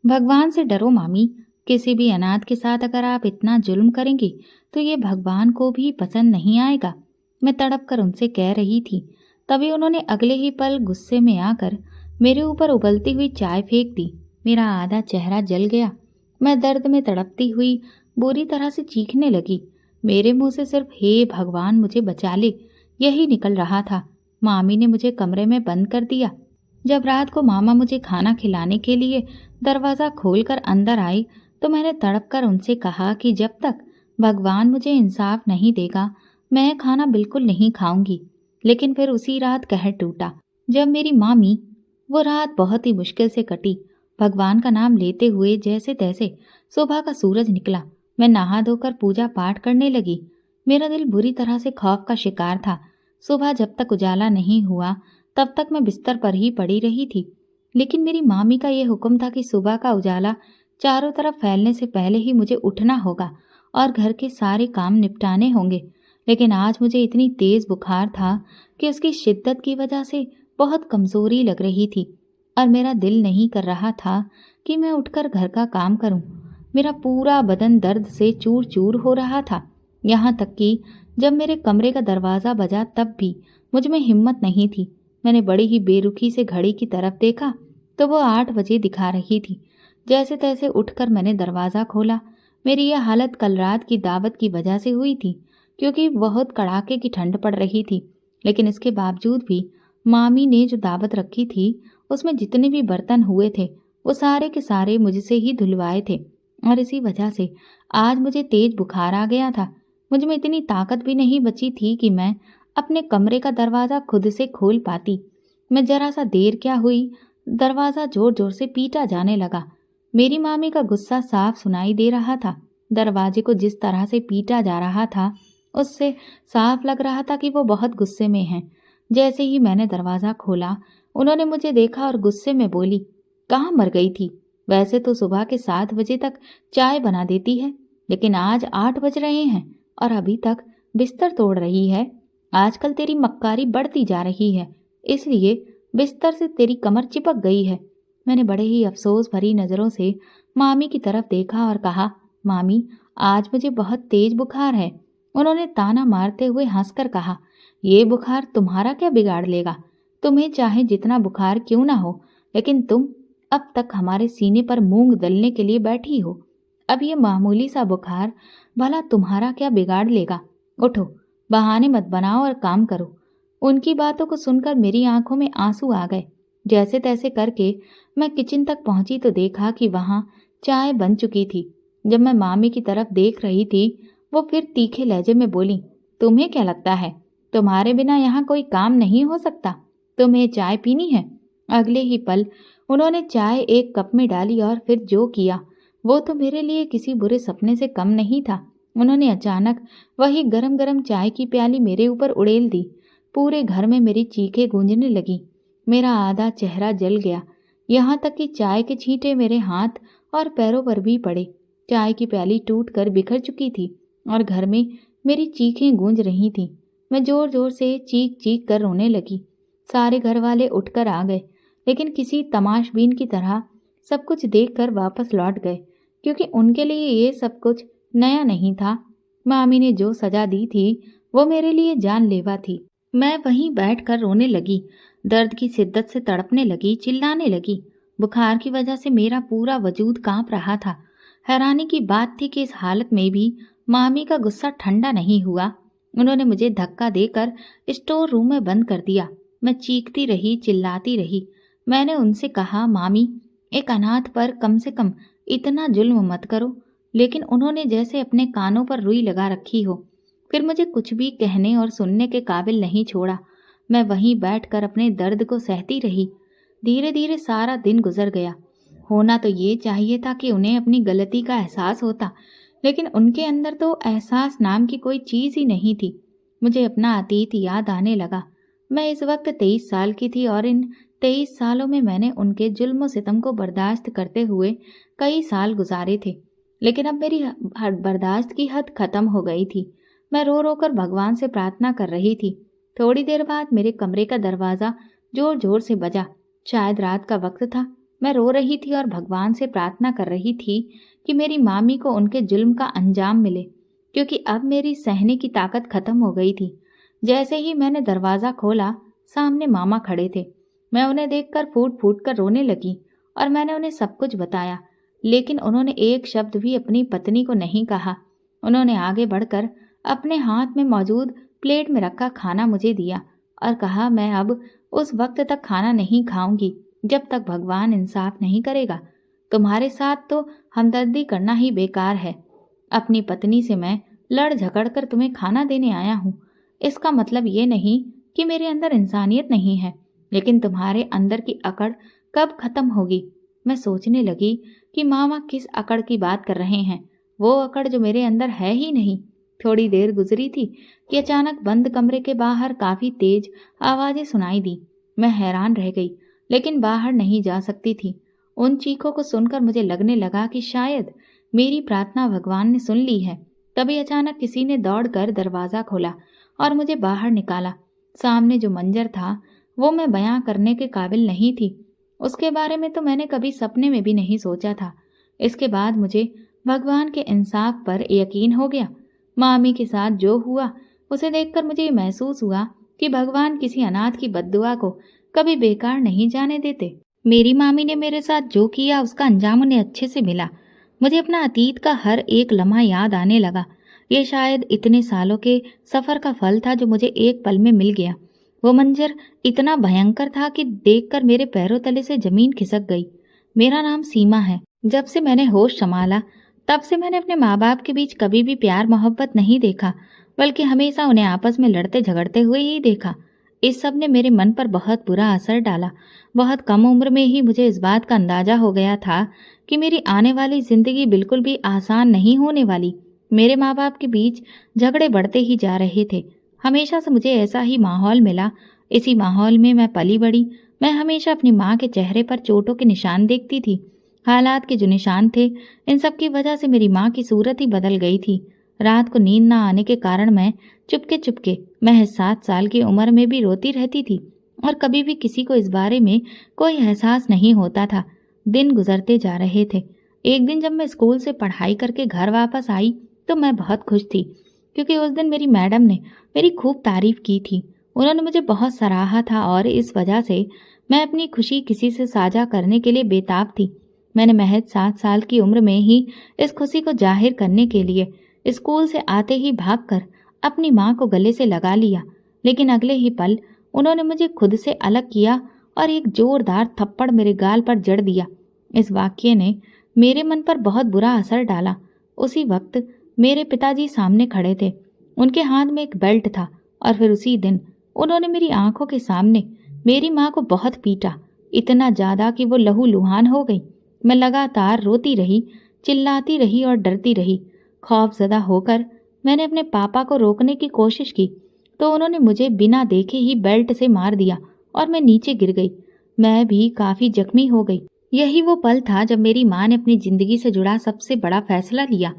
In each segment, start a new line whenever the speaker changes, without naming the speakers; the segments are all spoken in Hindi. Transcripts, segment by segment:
भगवान से डरो मामी। किसी भी अनाथ के साथ अगर आप इतना जुल्म करेंगी तो ये भगवान को भी पसंद नहीं आएगा। मैं तड़प कर उनसे कह रही थी। तभी उन्होंने अगले ही पल गुस्से में आकर मेरे ऊपर उबलती हुई चाय फेंक दी। मेरा आधा चेहरा जल गया। मैं दर्द में तड़पती हुई बुरी तरह से चीखने लगी। मेरे मुंह से सिर्फ हे भगवान मुझे बचा ले यही निकल रहा था। मामी ने मुझे कमरे में बंद कर दिया। जब रात को मामा मुझे खाना खिलाने के लिए दरवाज़ा खोलकर अंदर आई तो मैंने तड़प कर उनसे कहा कि जब तक भगवान मुझे इंसाफ नहीं देगा मैं खाना बिल्कुल नहीं खाऊंगी। लेकिन फिर उसी रात कहर टूटा जब मेरी मामी। वो रात बहुत ही मुश्किल से कटी। भगवान का नाम लेते हुए जैसे तैसे सुबह का सूरज निकला। मैं नहा धोकर पूजा पाठ करने लगी। मेरा दिल बुरी तरह से खौफ का शिकार था। सुबह जब तक उजाला नहीं हुआ तब तक मैं बिस्तर पर ही पड़ी रही थी। लेकिन मेरी मामी का ये हुक्म था कि सुबह का उजाला चारों तरफ फैलने से पहले ही मुझे उठना होगा और घर के सारे काम निपटाने होंगे। लेकिन आज मुझे इतनी तेज बुखार था कि उसकी शिद्दत की वजह से बहुत कमजोरी लग रही थी और मेरा दिल नहीं कर रहा था कि मैं उठकर घर का काम करूं। मेरा पूरा बदन दर्द से चूर चूर हो रहा था। यहाँ तक कि जब मेरे कमरे का दरवाज़ा बजा तब भी मुझ में हिम्मत नहीं थी। मैंने बड़ी ही बेरुखी से घड़ी की तरफ देखा तो वो 8 बजे दिखा रही थी। जैसे तैसे उठकर मैंने दरवाज़ा खोला। मेरी यह हालत कल रात की दावत की वजह से हुई थी क्योंकि बहुत कड़ाके की ठंड पड़ रही थी। लेकिन इसके बावजूद भी मामी ने जो दावत रखी थी उसमें जितने भी बर्तन हुए थे वो सारे के सारे मुझसे ही धुलवाए थे और इसी वजह से आज मुझे तेज बुखार आ गया था। मुझ में इतनी ताकत भी नहीं बची थी कि मैं अपने कमरे का दरवाज़ा खुद से खोल पाती। मैं जरा सा देर क्या हुई दरवाज़ा जोर जोर से पीटा जाने लगा। मेरी मामी का गुस्सा साफ सुनाई दे रहा था। दरवाजे को जिस तरह से पीटा जा रहा था उससे साफ लग रहा था कि वो बहुत गुस्से में हैं। जैसे ही मैंने दरवाज़ा खोला उन्होंने मुझे देखा और गुस्से में बोली, कहाँ मर गई थी? वैसे तो सुबह के 7 बजे तक चाय बना देती है लेकिन आज 8 बज रहे हैं और अभी तक बिस्तर तोड़ रही है। आजकल तेरी मक्कारी बढ़ती जा रही है इसलिए बिस्तर से तेरी कमर चिपक गई है। मैंने बड़े ही अफसोस भरी नज़रों से मामी की तरफ देखा और कहा, मामी आज मुझे बहुत तेज बुखार है। उन्होंने ताना मारते हुए हंसकर कहा, ये बुखार तुम्हारा क्या बिगाड़ लेगा? तुम्हें चाहे जितना बुखार क्यों ना हो लेकिन तुम अब तक हमारे सीने पर मूंग दलने के लिए बैठी हो। अब ये मामूली सा बुखार भला तुम्हारा क्या बिगाड़ लेगा? उठो, बहाने मत बनाओ और काम करो। उनकी बातों को सुनकर मेरी आंखों में आंसू आ गए। जैसे तैसे करके मैं किचन तक पहुंची तो देखा कि वहां चाय बन चुकी थी। जब मैं मामी की तरफ देख रही थी वो फिर तीखे लहजे में बोली, तुम्हें क्या लगता है तुम्हारे बिना यहाँ कोई काम नहीं हो सकता? तुम्हें चाय पीनी है? अगले ही पल उन्होंने चाय एक कप में डाली और फिर जो किया वो तो मेरे लिए किसी बुरे सपने से कम नहीं था। उन्होंने अचानक वही गरम गरम चाय की प्याली मेरे ऊपर उड़ेल दी। पूरे घर में मेरी चीखें गूंजने लगी। मेरा आधा चेहरा जल गया। यहाँ तक कि चाय के छींटे मेरे हाथ और पैरों पर भी पड़े। चाय की प्याली टूट कर बिखर चुकी थी और घर में मेरी चीखें गूंज रही थीं। मैं जोर जोर से चीख चीख कर रोने लगी। सारे घर वाले उठकर आ गए लेकिन किसी तमाशबीन की तरह सब कुछ देखकर वापस लौट गए क्योंकि उनके लिए ये सब कुछ नया नहीं था। मामी ने जो सजा दी थी वो मेरे लिए जानलेवा थी। मैं वहीं बैठकर रोने लगी। दर्द की शिद्दत से तड़पने लगी, चिल्लाने लगी। बुखार की वजह से मेरा पूरा वजूद कांप रहा था। हैरानी की बात थी कि इस हालत में भी मामी का गुस्सा ठंडा नहीं हुआ। उन्होंने मुझे धक्का देकर स्टोर रूम में बंद कर दिया। मैं चीखती रही, चिल्लाती रही। मैंने उनसे कहा, मामी एक अनाथ पर कम से कम इतना जुल्म मत करो। लेकिन उन्होंने जैसे अपने कानों पर रुई लगा रखी हो। फिर मुझे कुछ भी कहने और सुनने के काबिल नहीं छोड़ा। मैं वहीं बैठकर अपने दर्द को सहती रही। धीरे धीरे सारा दिन गुजर गया। होना तो ये चाहिए था कि उन्हें अपनी गलती का एहसास होता, लेकिन उनके अंदर तो एहसास नाम की कोई चीज़ ही नहीं थी। मुझे अपना अतीत याद आने लगा। मैं इस वक्त 23 साल की थी और इन 23 सालों में मैंने उनके जुल्म सितम को बर्दाश्त करते हुए कई साल गुजारे थे। लेकिन अब मेरी बर्दाश्त की हद खत्म हो गई थी। मैं रो रो कर भगवान से प्रार्थना कर रही थी। थोड़ी देर बाद मेरे कमरे का दरवाज़ा जोर जोर से बजा। शायद रात का वक्त था। मैं रो रही थी और भगवान से प्रार्थना कर रही थी कि मेरी मामी को उनके जुल्म का अंजाम मिले, क्योंकि अब मेरी सहने की ताकत खत्म हो गई थी। जैसे ही मैंने दरवाज़ा खोला, सामने मामा खड़े थे। मैं उन्हें देखकर फूट फूट कर रोने लगी और मैंने उन्हें सब कुछ बताया, लेकिन उन्होंने एक शब्द भी अपनी पत्नी को नहीं कहा। उन्होंने आगे बढ़कर अपने हाथ में मौजूद प्लेट में रखा खाना मुझे दिया और कहा, मैं अब उस वक्त तक खाना नहीं खाऊंगी जब तक भगवान इंसाफ नहीं करेगा। तुम्हारे साथ तो हमदर्दी करना ही बेकार है। अपनी पत्नी से मैं लड़ झगड़ कर तुम्हें खाना देने आया हूँ। इसका मतलब ये नहीं कि मेरे अंदर इंसानियत नहीं है, लेकिन तुम्हारे अंदर की अकड़ कब खत्म होगी। मैं सोचने लगी कि मामा किस अकड़ की बात कर रहे हैं, वो अकड़ जो मेरे अंदर है ही नहीं। थोड़ी देर गुजरी थी कि अचानक बंद कमरे के बाहर काफी तेज आवाजें सुनाई दी। मैं हैरान रह गई, लेकिन बाहर नहीं जा सकती थी। उन चीखों को सुनकर मुझे लगने लगा कि शायद मेरी प्रार्थना भगवान ने सुन ली है। तभी अचानक किसी ने दौड़कर दरवाजा खोला और मुझे बाहर निकाला। सामने जो मंजर था वो मैं बयां करने के काबिल नहीं थी। उसके बारे में तो मैंने कभी सपने में भी नहीं सोचा था। इसके बाद मुझे भगवान के इंसाफ पर यकीन हो गया। मामी के साथ जो हुआ उसे देखकर मुझे महसूस हुआ कि भगवान किसी अनाथ की बद्दुआ को कभी बेकार नहीं जाने देते। मेरी मामी ने मेरे साथ जो किया उसका अंजाम उन्हें अच्छे से मिला। मुझे अपना अतीत का हर एक लम्हा याद आने लगा। ये शायद इतने सालों के सफर का फल था जो मुझे एक पल में मिल गया। वो मंजर इतना भयंकर था कि देखकर मेरे पैरों तले से जमीन खिसक गई। मेरा नाम सीमा है। जब से मैंने होश संभाला तब से मैंने अपने माँ बाप के बीच कभी भी प्यार मोहब्बत नहीं देखा, बल्कि हमेशा उन्हें आपस में लड़ते झगड़ते हुए ही देखा। इस सब ने मेरे मन पर बहुत बुरा असर डाला। बहुत कम उम्र में ही मुझे इस बात का अंदाजा हो गया था कि मेरी आने वाली जिंदगी बिल्कुल भी आसान नहीं होने वाली। मेरे माँ बाप के बीच झगड़े बढ़ते ही जा रहे थे। हमेशा से मुझे ऐसा ही माहौल मिला। इसी माहौल में मैं पली बड़ी। मैं हमेशा अपनी माँ के चेहरे पर चोटों के निशान देखती थी। हालात के जो निशान थे, इन सब की वजह से मेरी माँ की सूरत ही बदल गई थी। रात को नींद न आने के कारण मैं चुपके चुपके महज 7 साल की उम्र में भी रोती रहती थी और कभी भी किसी को इस बारे में कोई एहसास नहीं होता था। दिन गुजरते जा रहे थे। एक दिन जब मैं स्कूल से पढ़ाई करके घर वापस आई तो मैं बहुत खुश थी, क्योंकि उस दिन मेरी मैडम ने मेरी खूब तारीफ की थी। उन्होंने मुझे बहुत सराहा था और इस वजह से मैं अपनी खुशी किसी से साझा करने के लिए बेताब थी। मैंने महज 7 साल की उम्र में ही इस खुशी को जाहिर करने के लिए स्कूल से आते ही भागकर अपनी माँ को गले से लगा लिया, लेकिन अगले ही पल उन्होंने मुझे खुद से अलग किया और एक जोरदार थप्पड़ मेरे गाल पर जड़ दिया। इस वाक्य ने मेरे मन पर बहुत बुरा असर डाला। उसी वक्त मेरे पिताजी सामने खड़े थे। उनके हाथ में एक बेल्ट था और फिर उसी दिन उन्होंने मेरी आंखों के सामने मेरी माँ को बहुत पीटा, इतना ज्यादा कि वो लहूलुहान हो गई। मैं लगातार रोती रही, चिल्लाती रही और डरती रही। खौफजदा होकर मैंने अपने पापा को रोकने की कोशिश की तो उन्होंने मुझे बिना देखे ही बेल्ट से मार दिया और मैं नीचे गिर गई। मैं भी काफी जख्मी हो गई। यही वो पल था जब मेरी माँ ने अपनी जिंदगी से जुड़ा सबसे बड़ा फैसला लिया।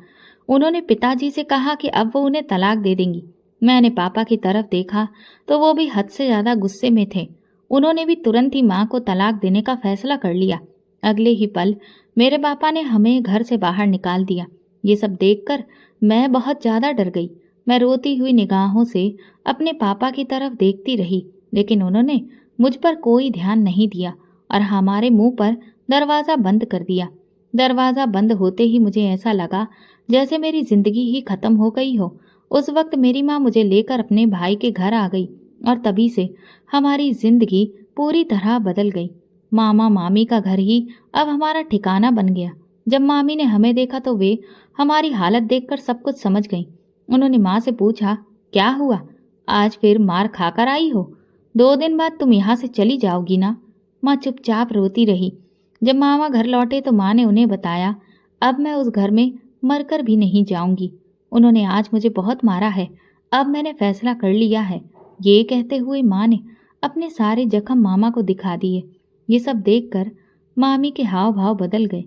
उन्होंने पिताजी से कहा कि अब वो उन्हें तलाक दे देंगी। मैंने पापा की तरफ देखा तो वो भी हद से ज्यादा गुस्से में थे। उन्होंने भी तुरंत ही माँ को तलाक देने का फैसला कर लिया। अगले ही पल मेरे पापा ने हमें घर से बाहर निकाल दिया। ये सब देखकर मैं बहुत ज्यादा डर गई। मैं रोती हुई निगाहों से अपने पापा की तरफ देखती रही, लेकिन उन्होंने मुझ पर कोई ध्यान नहीं दिया और हमारे मुंह पर दरवाजा बंद कर दिया। दरवाजा बंद होते ही मुझे ऐसा लगा जैसे मेरी जिंदगी ही खत्म हो गई हो। उस वक्त मेरी माँ मुझे लेकर अपने भाई के घर आ गई और तभी से हमारी जिंदगी पूरी तरह बदल गई। मामा मामी का घर ही अब हमारा ठिकाना बन गया। जब मामी ने हमें देखा तो वे हमारी हालत देखकर सब कुछ समझ गईं। उन्होंने माँ से पूछा, क्या हुआ, आज फिर मार खाकर आई हो? 2 दिन बाद तुम यहाँ से चली जाओगी ना? माँ चुपचाप रोती रही। जब मामा घर लौटे तो माँ ने उन्हें बताया, अब मैं उस घर में मरकर भी नहीं जाऊंगी। उन्होंने आज मुझे बहुत मारा है, अब मैंने फैसला कर लिया है। ये कहते हुए माँ ने अपने सारे जख्म मामा को दिखा दिए। ये सब देखकर मामी के हाव भाव बदल गए।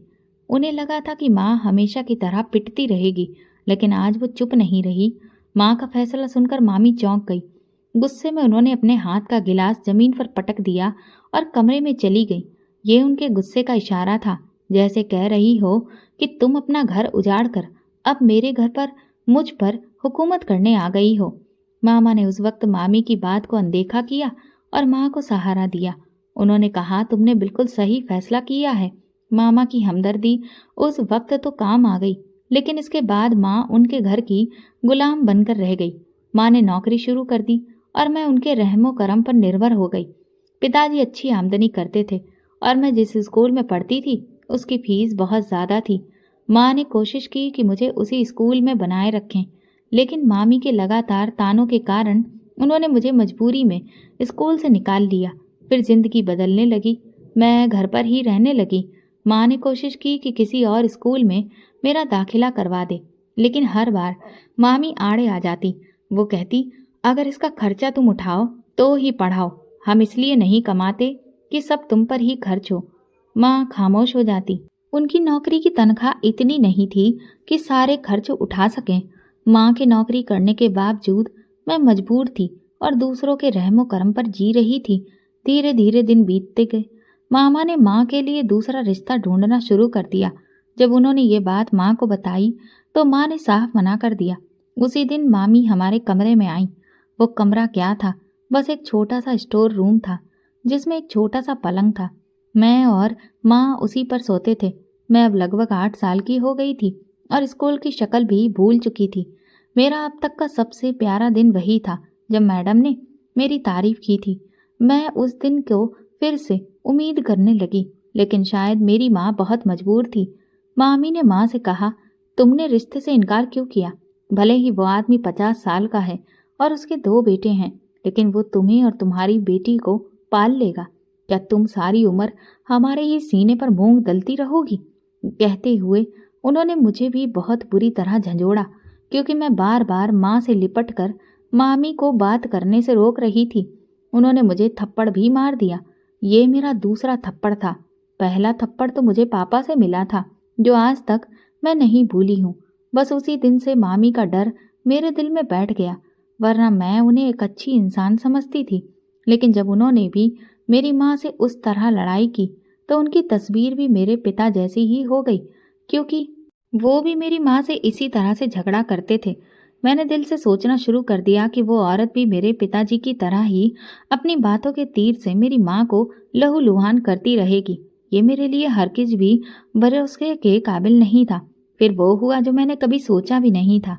उन्हें लगा था कि माँ हमेशा की तरह पिटती रहेगी, लेकिन आज वो चुप नहीं रही। माँ का फैसला सुनकर मामी चौंक गई। गुस्से में उन्होंने अपने हाथ का गिलास जमीन पर पटक दिया और कमरे में चली गई। ये उनके गुस्से का इशारा था, जैसे कह रही हो कि तुम अपना घर उजाड़ कर अब मेरे घर पर मुझ पर हुकूमत करने आ गई हो। मामा ने उस वक्त मामी की बात को अनदेखा किया और माँ को सहारा दिया। उन्होंने कहा, तुमने बिल्कुल सही फैसला किया है। मामा की हमदर्दी उस वक्त तो काम आ गई, लेकिन इसके बाद माँ उनके घर की गुलाम बनकर रह गई। माँ ने नौकरी शुरू कर दी और मैं उनके रहमो करम पर निर्भर हो गई। पिताजी अच्छी आमदनी करते थे और मैं जिस स्कूल में पढ़ती थी उसकी फीस बहुत ज़्यादा थी। माँ ने कोशिश की कि मुझे उसी स्कूल में बनाए रखें, लेकिन मामी के लगातार तानों के कारण उन्होंने मुझे मजबूरी में स्कूल से निकाल लिया। फिर जिंदगी बदलने लगी, मैं घर पर ही रहने लगी। माँ ने कोशिश की कि किसी और स्कूल में मेरा दाखिला करवा दे, लेकिन हर बार मामी आड़े आ जाती। वो कहती, अगर इसका खर्चा तुम उठाओ तो ही पढ़ाओ, हम इसलिए नहीं कमाते कि सब तुम पर ही खर्च हो। माँ खामोश हो जाती। उनकी नौकरी की तनख्वाह इतनी नहीं थी कि सारे खर्च उठा सकें। माँ के नौकरी करने के बावजूद मैं मजबूर थी और दूसरों के रहमो करम पर जी रही थी। धीरे धीरे दिन बीतते गए। मामा ने माँ के लिए दूसरा रिश्ता ढूंढना शुरू कर दिया। जब उन्होंने ये बात माँ को बताई तो माँ ने साफ मना कर दिया। उसी दिन मामी हमारे कमरे में आई। वो कमरा क्या था, बस एक छोटा सा स्टोर रूम था जिसमें एक छोटा सा पलंग था। मैं और माँ उसी पर सोते थे। मैं अब लगभग 8 साल की हो गई थी और स्कूल की शक्ल भी भूल चुकी थी। मेरा अब तक का सबसे प्यारा दिन वही था जब मैडम ने मेरी तारीफ की थी। मैं उस दिन को फिर से उम्मीद करने लगी, लेकिन शायद मेरी माँ बहुत मजबूर थी। मामी ने माँ से कहा, तुमने रिश्ते से इनकार क्यों किया? भले ही वो आदमी 50 साल का है और उसके 2 बेटे हैं, लेकिन वो तुम्हें और तुम्हारी बेटी को पाल लेगा। क्या तुम सारी उम्र हमारे ही सीने पर मूंग दलती रहोगी? कहते हुए उन्होंने मुझे भी बहुत बुरी तरह झंझोड़ा, क्योंकि मैं बार बार माँ से लिपट कर मामी को बात करने से रोक रही थी। उन्होंने मुझे थप्पड़ भी मार दिया। ये मेरा दूसरा थप्पड़ था। पहला थप्पड़ तो मुझे पापा से मिला था, जो आज तक मैं नहीं भूली हूँ। बस उसी दिन से मामी का डर मेरे दिल में बैठ गया, वरना मैं उन्हें एक अच्छी इंसान समझती थी। लेकिन जब उन्होंने भी मेरी माँ से उस तरह लड़ाई की तो उनकी तस्वीर भी मेरे पिता जैसी ही हो गई, क्योंकि वो भी मेरी माँ से इसी तरह से झगड़ा करते थे। मैंने दिल से सोचना शुरू कर दिया कि वो औरत भी मेरे पिताजी की तरह ही अपनी बातों के तीर से मेरी माँ को लहूलुहान करती रहेगी। ये मेरे लिए हरगिज भी भरोसे के काबिल नहीं था। फिर वो हुआ जो मैंने कभी सोचा भी नहीं था।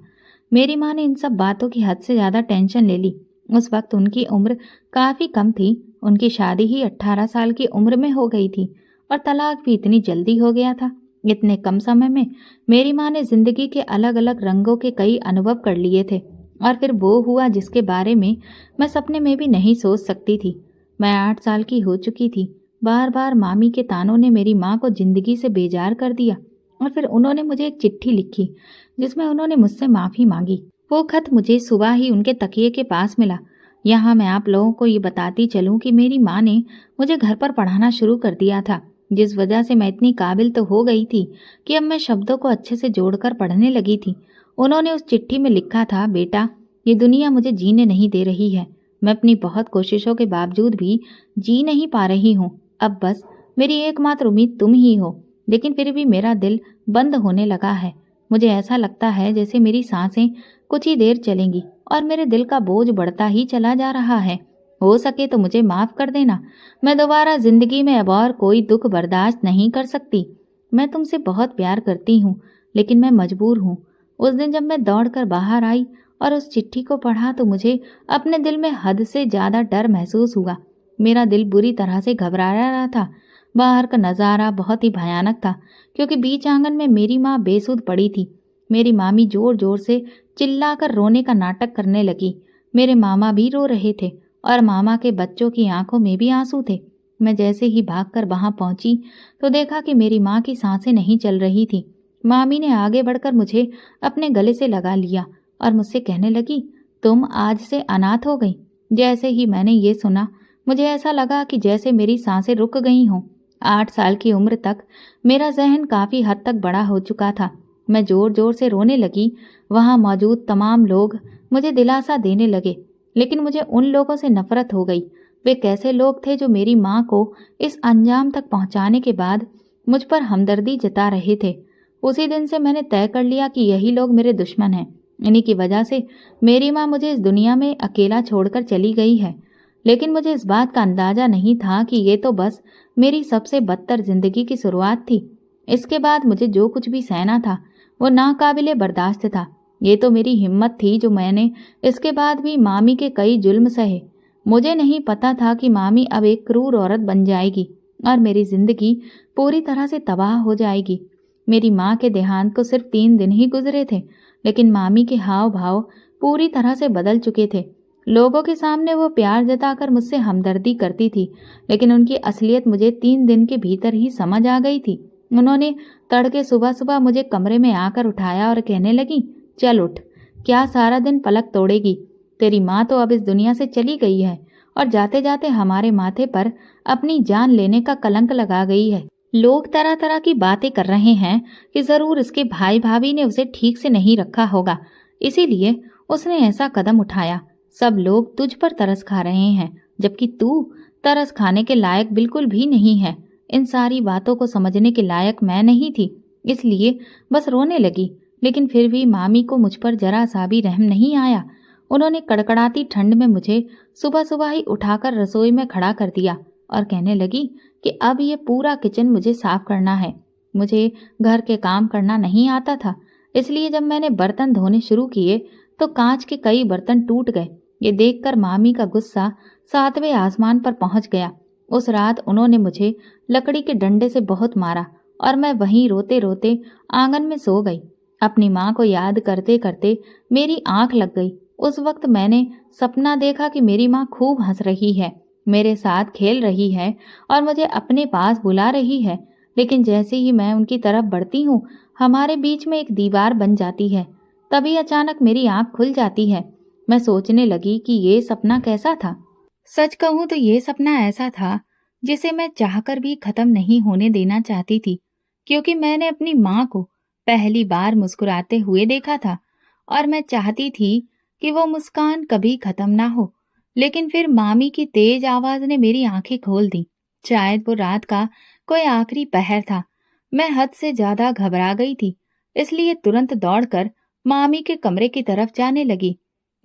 मेरी माँ ने इन सब बातों की हद से ज़्यादा टेंशन ले ली। उस वक्त उनकी उम्र काफ़ी कम थी। उनकी शादी ही 18 साल की उम्र में हो गई थी और तलाक भी इतनी जल्दी हो गया था। इतने कम समय में मेरी माँ ने जिंदगी के अलग अलग रंगों के कई अनुभव कर लिए थे, और फिर वो हुआ जिसके बारे में मैं सपने में भी नहीं सोच सकती थी। मैं 8 साल की हो चुकी थी। बार बार मामी के तानों ने मेरी माँ को जिंदगी से बेजार कर दिया, और फिर उन्होंने मुझे एक चिट्ठी लिखी जिसमें उन्होंने मुझसे माफ़ी मांगी। वो खत मुझे सुबह ही उनके तकिए के पास मिला। यहाँ मैं आप लोगों को ये बताती चलूँ कि मेरी माँ ने मुझे घर पर पढ़ाना शुरू कर दिया था, जिस वजह से मैं इतनी काबिल तो हो गई थी कि अब मैं शब्दों को अच्छे से जोड़कर पढ़ने लगी थी। उन्होंने उस चिट्ठी में लिखा था, बेटा, ये दुनिया मुझे जीने नहीं दे रही है। मैं अपनी बहुत कोशिशों के बावजूद भी जी नहीं पा रही हूँ। अब बस मेरी एकमात्र उम्मीद तुम ही हो। लेकिन फिर भी मेरा दिल बंद होने लगा है। मुझे ऐसा लगता है जैसे मेरी सांसें कुछ ही देर चलेंगी और मेरे दिल का बोझ बढ़ता ही चला जा रहा है। हो सके तो मुझे माफ़ कर देना। मैं दोबारा जिंदगी में अब और कोई दुख बर्दाश्त नहीं कर सकती। मैं तुमसे बहुत प्यार करती हूँ, लेकिन मैं मजबूर हूँ। उस दिन जब मैं दौड़कर बाहर आई और उस चिट्ठी को पढ़ा तो मुझे अपने दिल में हद से ज़्यादा डर महसूस हुआ। मेरा दिल बुरी तरह से घबरा रहा था। बाहर का नज़ारा बहुत ही भयानक था, क्योंकि बीच आंगन में मेरी माँ बेसुध पड़ी थी। मेरी मामी जोर जोर से चिल्लाकर रोने का नाटक करने लगी। मेरे मामा भी रो रहे थे और मामा के बच्चों की आंखों में भी आंसू थे। मैं जैसे ही भागकर वहां पहुंची तो देखा कि मेरी माँ की सांसें नहीं चल रही थी। मामी ने आगे बढ़कर मुझे अपने गले से लगा लिया और मुझसे कहने लगी, तुम आज से अनाथ हो गई। जैसे ही मैंने ये सुना मुझे ऐसा लगा कि जैसे मेरी सांसें रुक गई हों। 8 साल की उम्र तक मेरा जहन काफ़ी हद तक बड़ा हो चुका था। मैं जोर जोर से रोने लगी। वहाँ मौजूद तमाम लोग मुझे दिलासा देने लगे, लेकिन मुझे उन लोगों से नफरत हो गई। वे कैसे लोग थे जो मेरी माँ को इस अंजाम तक पहुंचाने के बाद मुझ पर हमदर्दी जता रहे थे। उसी दिन से मैंने तय कर लिया कि यही लोग मेरे दुश्मन हैं। इन्हीं की वजह से मेरी माँ मुझे इस दुनिया में अकेला छोड़कर चली गई है। लेकिन मुझे इस बात का अंदाजा नहीं था कि ये तो बस मेरी सबसे बदतर जिंदगी की शुरुआत थी। इसके बाद मुझे जो कुछ भी सहना था वो नाकाबिले बर्दाश्त था। ये तो मेरी हिम्मत थी जो मैंने इसके बाद भी मामी के कई जुल्म सहे। मुझे नहीं पता था कि मामी अब एक क्रूर औरत बन जाएगी और मेरी जिंदगी पूरी तरह से तबाह हो जाएगी। मेरी माँ के देहांत को सिर्फ 3 दिन ही गुजरे थे, लेकिन मामी के हाव भाव पूरी तरह से बदल चुके थे। लोगों के सामने वो प्यार जताकर मुझसे हमदर्दी करती थी, लेकिन उनकी असलियत मुझे 3 दिन के भीतर ही समझ आ गई थी। उन्होंने तड़के सुबह सुबह मुझे कमरे में आकर उठाया और कहने लगी, चल उठ, क्या सारा दिन पलक तोड़ेगी? तेरी माँ तो अब इस दुनिया से चली गई है और जाते जाते हमारे माथे पर अपनी जान लेने का कलंक लगा गई है। लोग तरह तरह की बातें कर रहे हैं कि जरूर इसके भाई भाभी ने उसे ठीक से नहीं रखा होगा, इसीलिए उसने ऐसा कदम उठाया। सब लोग तुझ पर तरस खा रहे हैं, जबकि तू तरस खाने के लायक बिल्कुल भी नहीं है। इन सारी बातों को समझने के लायक मैं नहीं थी, इसलिए बस रोने लगी। लेकिन फिर भी मामी को मुझ पर जरा सा भी रहम नहीं आया। उन्होंने कड़कड़ाती ठंड में मुझे सुबह सुबह ही उठाकर रसोई में खड़ा कर दिया और कहने लगी कि अब ये पूरा किचन मुझे साफ करना है। मुझे घर के काम करना नहीं आता था, इसलिए जब मैंने बर्तन धोने शुरू किए तो कांच के कई बर्तन टूट गए। ये देखकर मामी का गुस्सा 7वें आसमान पर पहुंच गया। उस रात उन्होंने मुझे लकड़ी के डंडे से बहुत मारा और मैं वहीं रोते रोते आंगन में सो गई। अपनी माँ को याद करते करते मेरी आंख लग गई। उस वक्त मैंने सपना देखा कि मेरी माँ खूब हंस रही है, मेरे साथ खेल रही है और मुझे अपने पास बुला रही है। लेकिन जैसे ही मैं उनकी तरफ बढ़ती हूँ, हमारे बीच में एक दीवार बन जाती है। तभी अचानक मेरी आंख खुल जाती है। मैं सोचने लगी कि ये सपना कैसा था। सच कहूँ तो ये सपना ऐसा था जिसे मैं चाहकर भी खत्म नहीं होने देना चाहती थी, क्योंकि मैंने अपनी माँ को पहली बार मुस्कुराते हुए देखा था और मैं चाहती थी कि वो मुस्कान कभी खत्म ना हो। लेकिन फिर मामी की तेज आवाज ने मेरी आंखें खोल दी। शायद वो रात का कोई आखिरी पहर था। मैं हद से ज्यादा घबरा गई थी, इसलिए तुरंत दौड़कर मामी के कमरे की तरफ जाने लगी।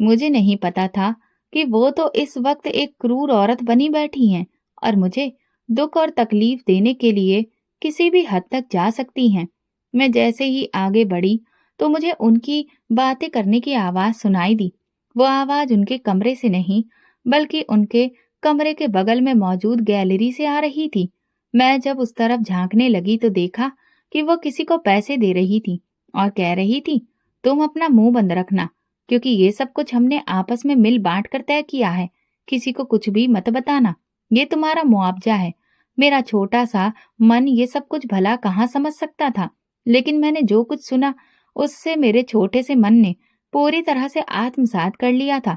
मुझे नहीं पता था कि वो तो इस वक्त एक क्रूर औरत बनी बैठी हैं और मुझे दुख और तकलीफ देने के लिए किसी भी हद तक जा सकती हैं। मैं जैसे ही आगे बढ़ी तो मुझे उनकी बातें करने की आवाज सुनाई दी। वो आवाज उनके कमरे से नहीं, बल्कि उनके कमरे के बगल में मौजूद गैलरी से आ रही थी। मैं जब उस तरफ झांकने लगी तो देखा कि वो किसी को पैसे दे रही थी और कह रही थी, तुम अपना मुंह बंद रखना, क्योंकि ये सब कुछ हमने आपस में मिल बांट कर तय किया है। किसी को कुछ भी मत बताना, ये तुम्हारा मुआवजा है। मेरा छोटा सा मन ये सब कुछ भला कहाँ समझ सकता था, लेकिन मैंने जो कुछ सुना उससे मेरे छोटे से मन ने पूरी तरह से आत्मसात कर लिया था,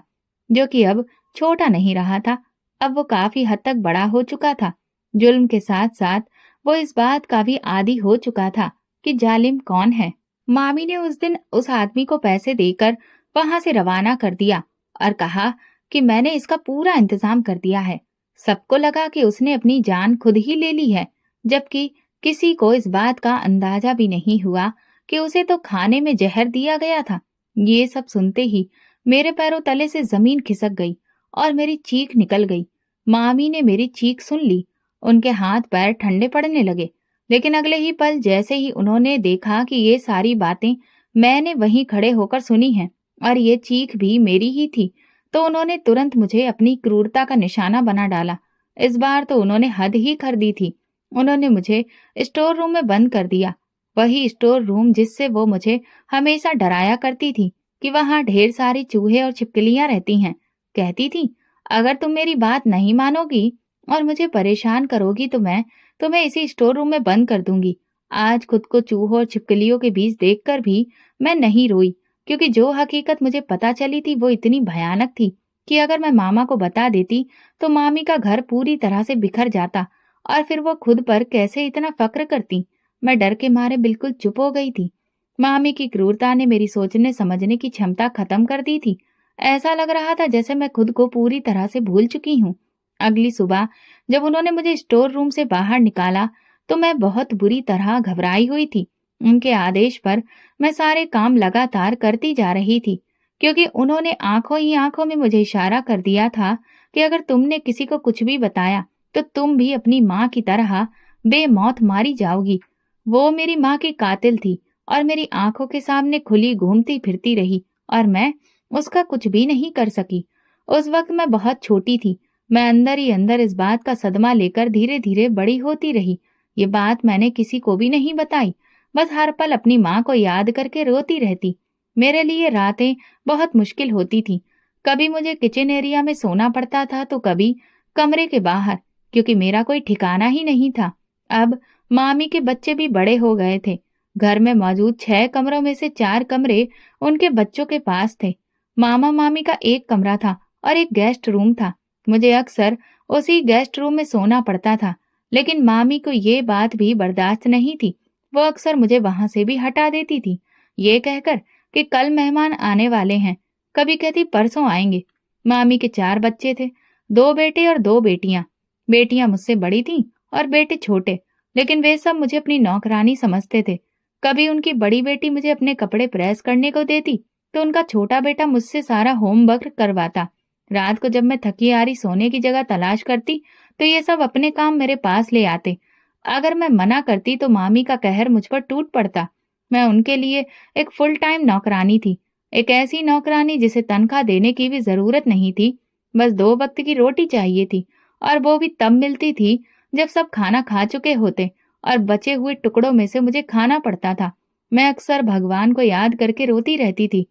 जो कि अब छोटा नहीं रहा था, अब वो काफी हद तक बड़ा हो चुका था। जुल्म के साथ साथ वो इस बात का भी आदी हो चुका था कि जालिम कौन है। मामी ने उस दिन उस आदमी को पैसे देकर वहां से रवाना कर दिया और कहा कि मैंने इसका पूरा इंतजाम कर दिया है। सबको लगा कि उसने अपनी जान खुद ही ले ली है, जबकि किसी को इस बात का अंदाजा भी नहीं हुआ कि उसे तो खाने में जहर दिया गया था। ये सब सुनते ही मेरे पैरों तले से जमीन खिसक गई और मेरी चीख निकल गई। मामी ने मेरी चीख सुन ली, उनके हाथ पैर ठंडे पड़ने लगे। लेकिन अगले ही पल जैसे ही उन्होंने देखा कि ये सारी बातें मैंने वहीं खड़े होकर सुनी हैं और ये चीख भी मेरी ही थी, तो उन्होंने तुरंत मुझे अपनी क्रूरता का निशाना बना डाला। इस बार तो उन्होंने हद ही कर दी थी। उन्होंने मुझे स्टोर रूम में बंद कर दिया, वही स्टोर रूम जिससे वो मुझे हमेशा डराया करती थी कि वहां ढेर सारे चूहे और छिपकलियां रहती हैं। कहती थी, अगर तुम मेरी बात नहीं मानोगी और मुझे परेशान करोगी तो मैं तुम्हें इसी स्टोर रूम में बंद कर दूंगी। आज खुद को चूहों और छिपकलियों के बीच देखकर भी मैं नहीं रोई, क्योंकि जो हकीकत मुझे पता चली थी वो इतनी भयानक थी कि अगर मैं मामा को बता देती तो मामी का घर पूरी तरह से बिखर जाता और फिर वो खुद पर कैसे इतना फक्र करती। मैं डर के मारे बिल्कुल चुप हो गई थी। मामी की क्रूरता ने मेरी सोचने समझने की क्षमता खत्म कर दी थी। ऐसा लग रहा था जैसे मैं खुद को पूरी तरह से भूल चुकी हूँ। अगली सुबह जब उन्होंने मुझे स्टोर रूम से बाहर निकाला तो मैं बहुत बुरी तरह घबराई हुई थी। उनके आदेश पर मैं सारे काम लगातार करती जा रही थी, क्योंकि उन्होंने आंखों ही आंखों में मुझे इशारा कर दिया था कि अगर तुमने किसी को कुछ भी बताया तो तुम भी अपनी माँ की तरह बेमौत मारी जाओगी। वो मेरी माँ की कातिल थी और मेरी आंखों के सामने खुली घूमती फिरती रही और मैं उसका कुछ भी नहीं कर सकी। उस वक्त मैं बहुत छोटी थी। मैं अंदर ही अंदर इस बात का सदमा लेकर धीरे धीरे बड़ी होती रही। ये बात मैंने किसी को भी नहीं बताई, बस हर पल अपनी माँ को याद करके रोती रहती। मेरे लिए रातें बहुत मुश्किल होती थी। कभी मुझे किचन एरिया में सोना पड़ता था तो कभी कमरे के बाहर, क्योंकि मेरा कोई ठिकाना ही नहीं था। अब मामी के बच्चे भी बड़े हो गए थे। घर में मौजूद 6 कमरों में से 4 कमरे उनके बच्चों के पास थे। मामा मामी का एक कमरा था और एक गेस्ट रूम था। मुझे अक्सर उसी गेस्ट रूम में सोना पड़ता था, लेकिन मामी को ये बात भी बर्दाश्त नहीं थी। वो अक्सर मुझे वहां से भी हटा देती थी, ये कहकर कि कल मेहमान आने वाले हैं, कभी कहती परसों आएंगे। मामी के 4 बच्चे थे, 2 बेटे और 2 बेटियां। बेटियां मुझसे बड़ी थीं और बेटे छोटे, लेकिन वे सब मुझे अपनी नौकरानी समझते थे। कभी उनकी बड़ी बेटी मुझे अपने कपड़े प्रेस करने को देती तो उनका छोटा बेटा मुझसे सारा होमवर्क करवाता। रात को जब मैं थकी हारी सोने की जगह तलाश करती तो ये सब अपने काम मेरे पास ले आते। अगर मैं मना करती तो मामी का कहर मुझ पर टूट पड़ता। मैं उनके लिए एक फुल टाइम नौकरानी थी, एक ऐसी नौकरानी जिसे तनख्वाह देने की भी जरूरत नहीं थी। बस 2 वक्त की रोटी चाहिए थी और वो भी तब मिलती थी जब सब खाना खा चुके होते और बचे हुए टुकड़ों में से मुझे खाना पड़ता था। मैं अक्सर भगवान को याद करके रोती रहती थी।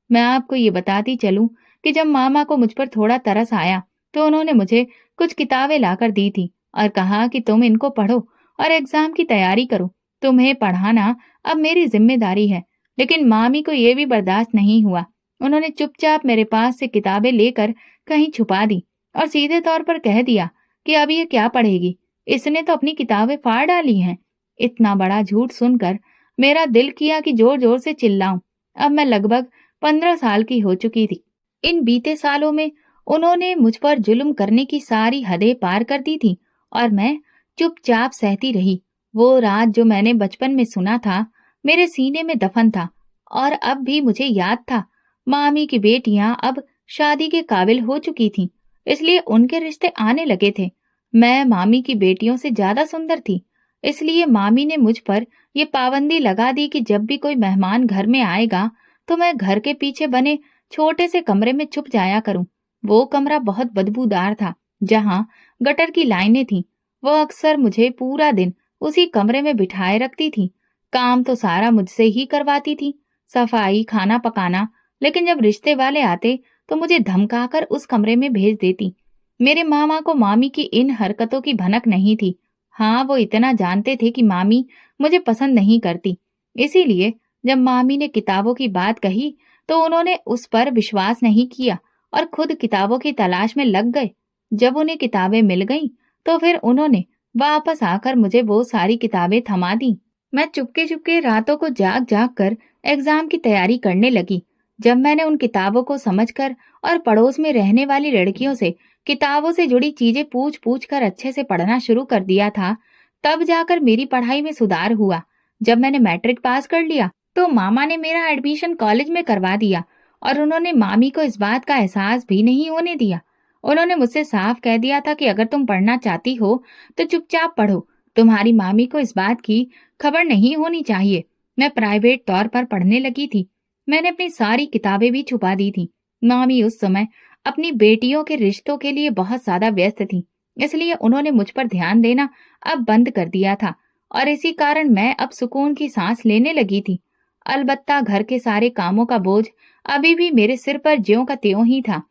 मैं आपको ये बताती चलूं कि जब मामा को मुझ पर थोड़ा तरस आया तो उन्होंने मुझे कुछ किताबें लाकर दी थी और कहा कि तुम इनको पढ़ो और एग्जाम की तैयारी करो। तुम्हें पढ़ाना अब मेरी जिम्मेदारी है। लेकिन मामी को ये भी बर्दाश्त नहीं हुआ। उन्होंने चुपचाप मेरे पास से किताबें लेकर कहीं छुपा दी और सीधे तौर पर कह दिया कि अब ये क्या पढ़ेगी, इसने तो अपनी किताबें फाड़ डाली हैं। इतना बड़ा झूठ सुनकर मेरा दिल किया कि जोर जोर से चिल्लाऊं। अब मैं लगभग 15 साल की हो चुकी थी। इन बीते सालों में उन्होंने मुझ पर जुल्म करने की सारी हदें पार कर दी थी और मैं चुपचाप सहती रही। वो रात जो मैंने बचपन में सुना था मेरे सीने में दफन था और अब भी मुझे याद था। मामी की बेटियां अब शादी के काबिल हो चुकी थीं, इसलिए उनके रिश्ते आने लगे थे। मैं मामी की बेटियों से ज्यादा सुंदर थी, इसलिए मामी ने मुझ पर ये पाबंदी लगा दी कि जब भी कोई मेहमान घर में आएगा तो मैं घर के पीछे बने छोटे से कमरे में छुप जाया करूं। वो कमरा बहुत बदबूदार था, जहां गटर की लाइनें थीं। वो अक्सर मुझे पूरा दिन उसी कमरे में बिठाए रखती थी। काम तो सारा मुझसे ही करवाती थी, सफाई, खाना पकाना। लेकिन जब रिश्ते वाले आते तो मुझे धमकाकर उस कमरे में भेज देती। मेरे मामा को मामी की इन हरकतों की भनक नहीं थी। हाँ, वो इतना जानते थे कि मामी मुझे पसंद नहीं करती। इसीलिए जब मामी ने किताबों की बात कही तो उन्होंने उस पर विश्वास नहीं किया और खुद किताबों की तलाश में लग गए। जब उन्हें किताबें मिल गईं, तो फिर उन्होंने वापस आकर मुझे वो सारी किताबें थमा दी। मैं चुपके चुपके रातों को जाग जाग कर एग्जाम की तैयारी करने लगी। जब मैंने उन किताबों को समझकर और पड़ोस में रहने वाली लड़कियों से किताबों से जुड़ी चीजें पूछ पूछ कर अच्छे से पढ़ना शुरू कर दिया था, तब जाकर मेरी पढ़ाई में सुधार हुआ। जब मैंने मैट्रिक पास कर लिया तो मामा ने मेरा एडमिशन कॉलेज में करवा दिया और उन्होंने मामी को इस बात का एहसास भी नहीं होने दिया। उन्होंने मुझसे साफ कह दिया था कि अगर तुम पढ़ना चाहती हो तो चुपचाप पढ़ो, तुम्हारी मामी को इस बात की खबर नहीं होनी चाहिए। मैं प्राइवेट तौर पर पढ़ने लगी थी। मैंने अपनी सारी किताबें भी छुपा दी थी। मामी उस समय अपनी बेटियों के रिश्तों के लिए बहुत ज्यादा व्यस्त थी, इसलिए उन्होंने मुझ पर ध्यान देना अब बंद कर दिया था और इसी कारण मैं अब सुकून की सांस लेने लगी थी। अलबत्ता घर के सारे कामों का बोझ अभी भी मेरे सिर पर ज्यों का त्यों ही था।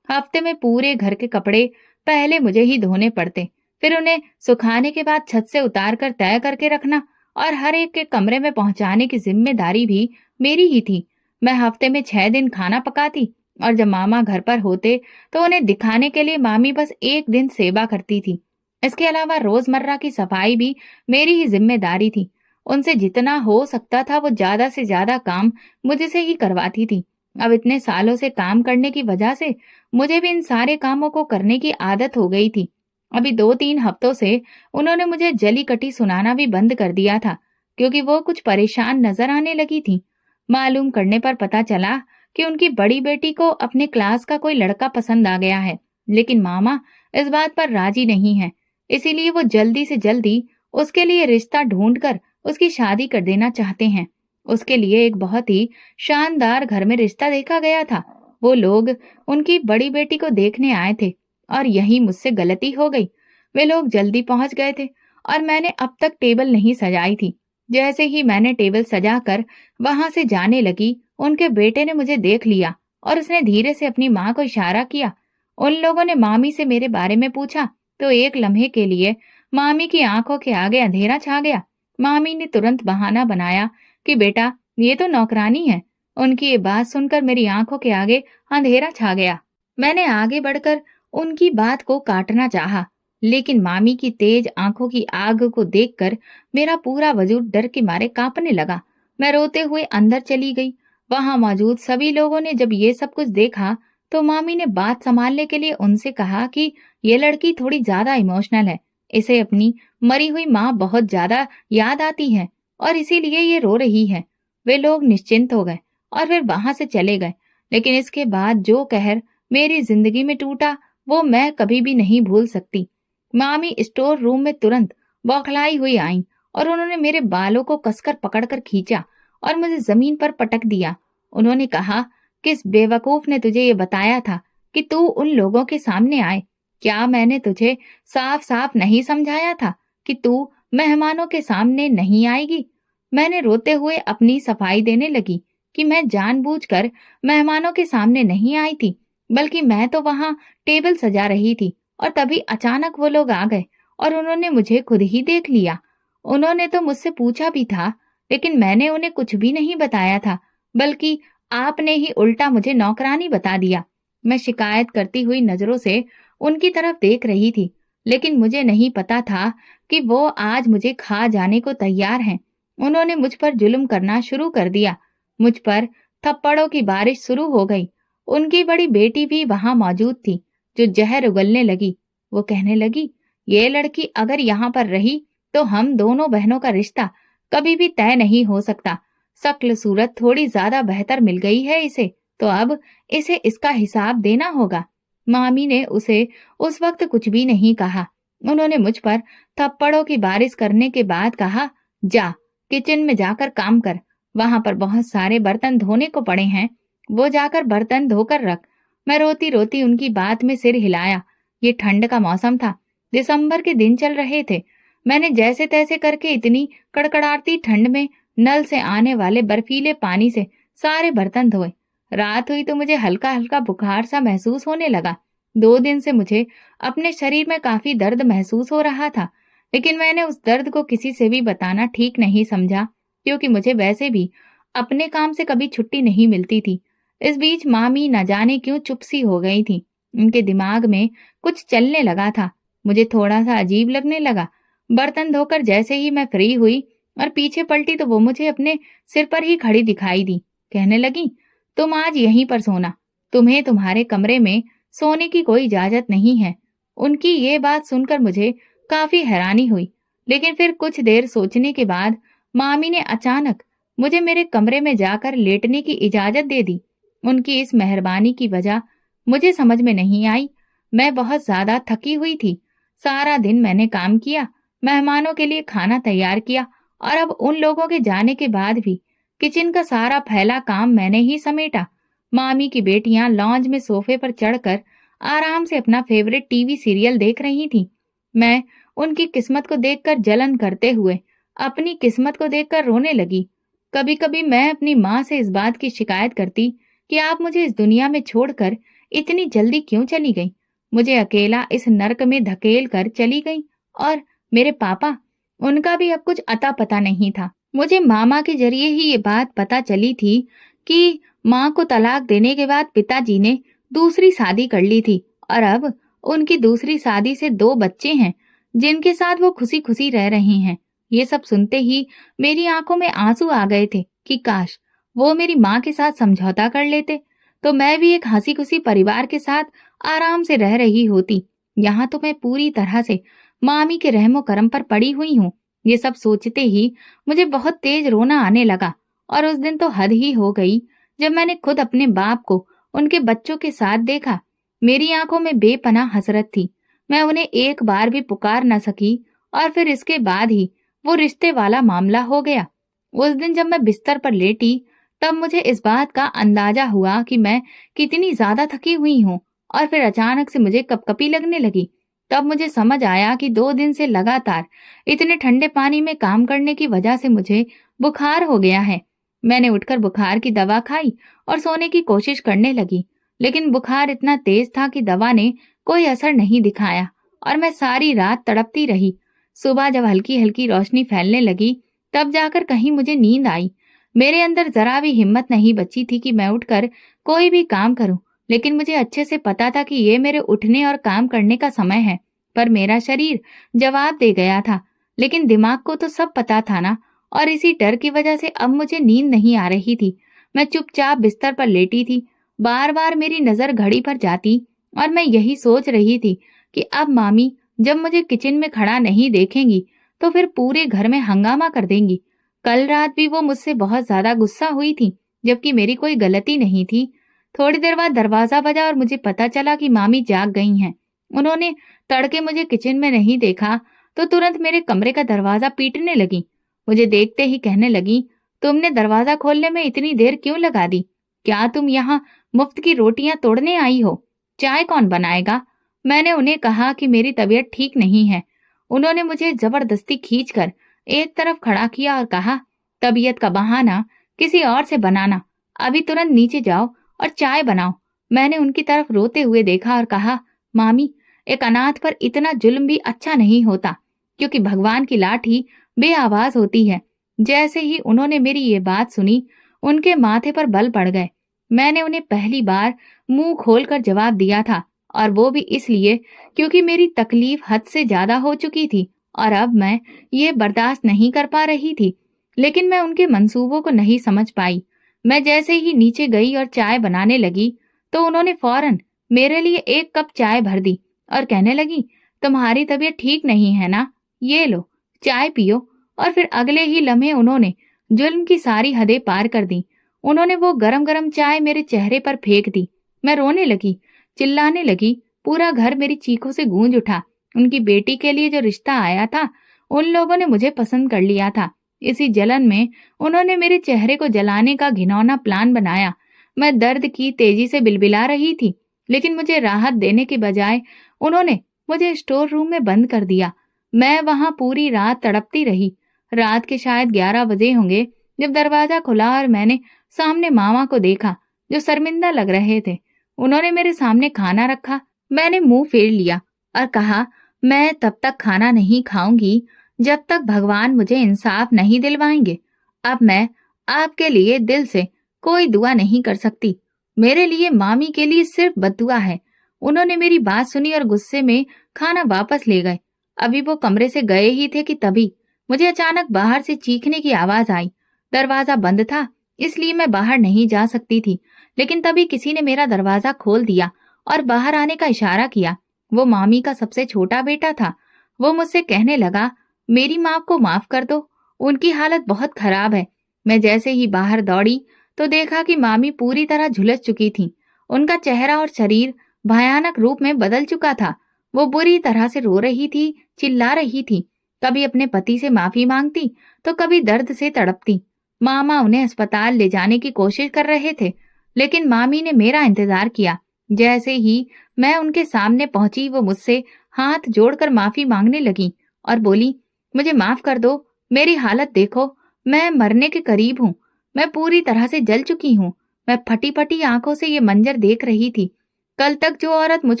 हफ्ते में पूरे घर के कपड़े पहले मुझे ही धोने पड़ते, फिर उन्हें सुखाने के बाद छत से उतार कर तय करके रखना और हर एक के कमरे में पहुंचाने की जिम्मेदारी भी मेरी ही थी। मैं हफ्ते में 6 दिन खाना पकाती और जब मामा घर पर होते तो उन्हें दिखाने के लिए मामी बस 1 दिन सेवा करती थी। इसके अलावा रोजमर्रा की सफाई भी मेरी ही जिम्मेदारी थी। उनसे जितना हो सकता था वो ज्यादा से ज्यादा काम मुझसे ही करवाती थी। अब इतने सालों से काम करने की वजह से मुझे भी इन सारे कामों को करने की आदत हो गई थी। अभी 2-3 हफ्तों से उन्होंने मुझे जली कटी सुनाना भी बंद कर दिया था, क्योंकि वो कुछ परेशान नजर आने लगी थी। मालूम करने पर पता चला कि उनकी बड़ी बेटी को अपने क्लास का कोई लड़का पसंद आ गया है, लेकिन मामा इस बात पर राजी नहीं है। इसीलिए वो जल्दी से जल्दी उसके लिए रिश्ता ढूंढकर उसकी शादी कर देना चाहते हैं। उसके लिए एक बहुत ही शानदार घर में रिश्ता देखा गया था। वो लोग उनकी बड़ी बेटी को देखने आए थे और यही मुझसे गलती हो गई। वे लोग जल्दी पहुंच गए थे और मैंने अब तक टेबल नहीं सजाई थी। जैसे ही मैंने टेबल सजाकर वहां से जाने लगी, उनके बेटे ने मुझे देख लिया और उसने धीरे से अपनी माँ को इशारा किया। उन लोगों ने मामी से मेरे बारे में पूछा तो एक लम्हे के लिए मामी की आंखों के आगे अंधेरा छा गया। मामी ने तुरंत बहाना बनाया कि बेटा, ये तो नौकरानी है। उनकी ये बात सुनकर मेरी आंखों के आगे अंधेरा छा गया। मैंने आगे बढ़कर उनकी बात को काटना चाहा, लेकिन मामी की तेज आंखों की आग को देखकर मेरा पूरा वजूद डर के मारे कांपने लगा। मैं रोते हुए अंदर चली गई। वहां मौजूद सभी लोगों ने जब ये सब कुछ देखा तो मामी ने बात संभालने के लिए उनसे कहा कि ये लड़की थोड़ी ज्यादा इमोशनल है, इसे अपनी मरी हुई माँ बहुत ज्यादा याद आती है और इसीलिए ये रो रही है। वे लोग निश्चिंत हो गए और फिर वहां से चले गए। लेकिन इसके बाद जो कहर मेरी जिंदगी में टूटा वो मैं कभी भी नहीं भूल सकती। मामी स्टोर रूम में तुरंत बौखलाई हुई आई और उन्होंने मेरे बालों को कसकर पकड़कर खींचा और मुझे जमीन पर पटक दिया। उन्होंने कहा, किस बेवकूफ ने तुझे ये बताया था कि तू उन लोगों के सामने आए? क्या मैंने तुझे साफ साफ नहीं समझाया था कि तू मेहमानों के सामने नहीं आएगी? मैंने रोते हुए अपनी सफाई देने लगी कि मैं जानबूझकर मेहमानों के सामने नहीं आई थी, बल्कि मैं तो वहां टेबल सजा रही थी और तभी अचानक वो लोग आ गए और उन्होंने मुझे खुद ही देख लिया। उन्होंने तो मुझसे पूछा भी था, लेकिन मैंने उन्हें कुछ भी नहीं बताया था, बल्कि आपने ही उल्टा मुझे नौकरानी बता दिया। मैं शिकायत करती हुई नजरों से उनकी तरफ देख रही थी, लेकिन मुझे नहीं पता था कि वो आज मुझे खा जाने को तैयार हैं। उन्होंने मुझ पर जुल्म करना शुरू कर दिया। मुझ पर थप्पड़ों की बारिश शुरू हो गई। उनकी बड़ी बेटी भी वहां मौजूद थी, जो जहर उगलने लगी। वो कहने लगी, ये लड़की अगर यहाँ पर रही तो हम दोनों बहनों का रिश्ता कभी भी तय नहीं हो सकता। शक्ल सूरत थोड़ी ज्यादा बेहतर मिल गई है इसे, तो अब इसे इसका हिसाब देना होगा। मामी ने उसे उस वक्त कुछ भी नहीं कहा। उन्होंने मुझ पर थप्पड़ों की बारिश करने के बाद कहा, जा किचन में जाकर काम कर, वहां पर बहुत सारे बर्तन धोने को पड़े हैं, वो जाकर बर्तन धोकर रख। मैं रोती रोती उनकी बात में सिर हिलाया। ये ठंड का मौसम था, दिसंबर के दिन चल रहे थे। मैंने जैसे तैसे करके इतनी कड़कड़ाती ठंड में नल से आने वाले बर्फीले पानी से सारे बर्तन धोए। रात हुई तो मुझे हल्का हल्का बुखार सा महसूस होने लगा। 2 दिन से मुझे अपने शरीर में काफी दर्द महसूस हो रहा था, लेकिन मैंने उस दर्द को किसी से भी बताना ठीक नहीं समझा, क्योंकि मुझे वैसे भी अपने काम से कभी छुट्टी नहीं मिलती थी। इस बीच मामी न जाने क्यों चुप सी हो गई थी। उनके दिमाग में कुछ चलने लगा था। मुझे थोड़ा सा अजीब लगने लगा। बर्तन धोकर जैसे ही मैं फ्री हुई और पीछे पलटी तो वो मुझे अपने सिर पर ही खड़ी दिखाई दी। कहने लगी, तुम आज यहीं पर सोना, तुम्हें तुम्हारे कमरे में सोने की कोई इजाजत नहीं है। उनकी ये बात सुनकर मुझे काफी हैरानी हुई, लेकिन फिर कुछ देर सोचने के बाद मामी ने अचानक मुझे मेरे कमरे में जाकर लेटने की इजाजत दे दी। उनकी इस मेहरबानी की वजह मुझे समझ में नहीं आई। मैं बहुत ज्यादा थकी हुई थी। सारा दिन मैंने काम किया, मेहमानों के लिए खाना तैयार किया और अब उन लोगों के जाने के बाद भी किचन का सारा फैला काम मैंने ही समेटा। मामी की बेटियां लॉन्ज में सोफे पर चढ़कर आराम से अपना फेवरेट टीवी सीरियल देख रही थी। मैं उनकी किस्मत को देखकर जलन करते हुए अपनी किस्मत को देखकर रोने लगी। कभी कभी मैं अपनी माँ से इस बात की शिकायत करती कि आप मुझे इस दुनिया में छोड़कर इतनी जल्दी क्यों चली गई, मुझे अकेला इस नर्क में धकेल कर चली गई। और मेरे पापा, उनका भी अब कुछ अता पता नहीं था। मुझे मामा के जरिए ही ये बात पता चली थी कि माँ को तलाक देने के बाद पिताजी ने दूसरी शादी कर ली थी और अब उनकी दूसरी शादी से 2 बच्चे हैं, जिनके साथ वो खुशी खुशी रह रहे हैं। ये सब सुनते ही मेरी आंखों में आंसू आ गए थे कि काश वो मेरी माँ के साथ समझौता कर लेते, तो मैं भी एक हंसी खुशी परिवार के साथ आराम से रह रही होती। यहाँ तो मैं पूरी तरह से मामी के रहमो करम पर पड़ी हुई हूँ। ये सब सोचते ही मुझे बहुत तेज रोना आने लगा। और उस दिन तो हद ही हो गई जब मैंने खुद अपने बाप को उनके बच्चों के साथ देखा। मेरी आंखों में बेपनाह हसरत थी। मैं उन्हें एक बार भी पुकार न सकी और फिर इसके बाद ही वो रिश्ते वाला मामला हो गया। उस दिन जब मैं बिस्तर पर लेटी तब मुझे इस बात का अंदाजा हुआ कि मैं कितनी ज्यादा थकी हुई हूँ। और फिर अचानक से मुझे कपकपी लगने लगी। तब मुझे समझ आया कि 2 दिन से लगातार इतने ठंडे पानी में काम करने की वजह से मुझे बुखार हो गया है। मैंने उठकर बुखार की दवा खाई और सोने की कोशिश करने लगी, लेकिन बुखार इतना तेज था कि दवा ने कोई असर नहीं दिखाया और मैं सारी रात तड़पती रही। सुबह जब हल्की हल्की रोशनी फैलने लगी तब जाकर कहीं मुझे नींद आई। मेरे अंदर जरा भी हिम्मत नहीं बची थी कि मैं उठकर कोई भी काम करूं, लेकिन मुझे अच्छे से पता था कि ये मेरे उठने और काम करने का समय है। पर मेरा शरीर जवाब दे गया था, लेकिन दिमाग को तो सब पता था ना। और इसी डर की वजह से अब मुझे नींद नहीं आ रही थी। मैं चुपचाप बिस्तर पर लेटी थी। बार बार मेरी नजर घड़ी पर जाती और मैं यही सोच रही थी कि अब मामी जब मुझे किचन में खड़ा नहीं देखेंगी तो फिर पूरे घर में हंगामा कर देंगी। कल रात भी वो मुझसे बहुत ज्यादा गुस्सा हुई थी, जबकि मेरी कोई गलती नहीं थी। थोड़ी देर बाद दरवाजा बजा और मुझे पता चला कि मामी जाग गई हैं। उन्होंने तड़के मुझे किचन में नहीं देखा तो तुरंत मेरे कमरे का दरवाजा पीटने लगी। मुझे देखते ही कहने लगी, तुमने दरवाजा खोलने में इतनी देर क्यों लगा दी? क्या तुम यहाँ मुफ्त की रोटियां तोड़ने आई हो? चाय कौन बनाएगा? मैंने उन्हें कहा कि मेरी तबीयत ठीक नहीं है। उन्होंने मुझे जबरदस्ती खींचकर एक तरफ खड़ा किया और कहा, तबीयत का बहाना किसी और से बनाना। अभी तुरंत नीचे जाओ और चाय बनाओ। मैंने उनकी तरफ रोते हुए देखा और कहा, मामी, एक अनाथ पर इतना जुल्म भी अच्छा नहीं होता, क्योंकि भगवान की लाठी बेआवाज होती है। जैसे ही उन्होंने मेरी ये बात सुनी, उनके माथे पर बल पड़ गए। मैंने उन्हें पहली बार मुंह खोलकर जवाब दिया था, और वो भी इसलिए क्योंकि मेरी तकलीफ हद से ज्यादा हो चुकी थी और अब मैं ये बर्दाश्त नहीं कर पा रही थी। लेकिन मैं उनके मंसूबों को नहीं समझ पाई। मैं जैसे ही नीचे गई और चाय बनाने लगी तो उन्होंने फौरन मेरे लिए 1 कप चाय भर दी और कहने लगी, तुम्हारी तबीयत ठीक नहीं है ना, ये लो चाय पियो। और फिर अगले ही लम्हे उन्होंने जुल्म की सारी हदें पार कर दी। उन्होंने वो गरम गरम चाय मेरे चेहरे पर फेंक दी। मैं रोने लगी, चिल्लाने लगी। पूरा घर मेरी चीखों से गूंज उठा। उनकी बेटी के लिए जो रिश्ता आया था, उन लोगों ने मुझे पसंद कर लिया था। इसी जलन में उन्होंने मेरे चेहरे को जलाने का घिनौना प्लान बनाया। मैं दर्द की तेजी से बिलबिला रही थी, लेकिन मुझे राहत देने के बजाय उन्होंने मुझे स्टोर रूम में बंद कर दिया। मैं वहां पूरी रात तड़पती रही। रात के शायद 11 बजे होंगे जब दरवाजा खुला और मैंने सामने मामा को देखा, जो शर्मिंदा लग रहे थे। उन्होंने मेरे सामने खाना रखा। मैंने मुंह फेर लिया और कहा, मैं तब तक खाना नहीं खाऊंगी जब तक भगवान मुझे इंसाफ नहीं दिलवाएंगे। अब मैं आपके लिए दिल से कोई दुआ नहीं कर सकती। मेरे लिए मामी के लिए सिर्फ बद्दुआ है। उन्होंने मेरी बात सुनी और गुस्से में खाना वापस ले गए। अभी वो कमरे से गए ही थे कि तभी मुझे अचानक बाहर से चीखने की आवाज आई। दरवाजा बंद था, इसलिए मैं बाहर नहीं जा सकती थी, लेकिन तभी किसी ने मेरा दरवाजा खोल दिया और बाहर आने का इशारा किया। वो मामी का सबसे छोटा बेटा था। वो मुझसे कहने लगा, मेरी माँ को माफ कर दो, उनकी हालत बहुत खराब है। मैं जैसे ही बाहर दौड़ी तो देखा कि मामी पूरी तरह झुलस चुकी थी। उनका चेहरा और शरीर भयानक रूप में बदल चुका था। वो बुरी तरह से रो रही थी, चिल्ला रही थी, कभी अपने पति से माफी मांगती तो कभी दर्द से तड़पती। मामा उन्हें अस्पताल ले जाने की कोशिश कर रहे थे, लेकिन मामी ने मेरा इंतजार किया। जैसे ही मैं उनके सामने पहुंची, वो मुझसे हाथ जोड़कर माफी मांगने लगी और बोली, मुझे माफ कर दो, मेरी हालत देखो, मैं मरने के करीब हूँ। मैं पूरी तरह से जल चुकी हूँ। मैं फटी फटी आंखों से ये मंजर देख रही थी। कल तक जो औरत मुझ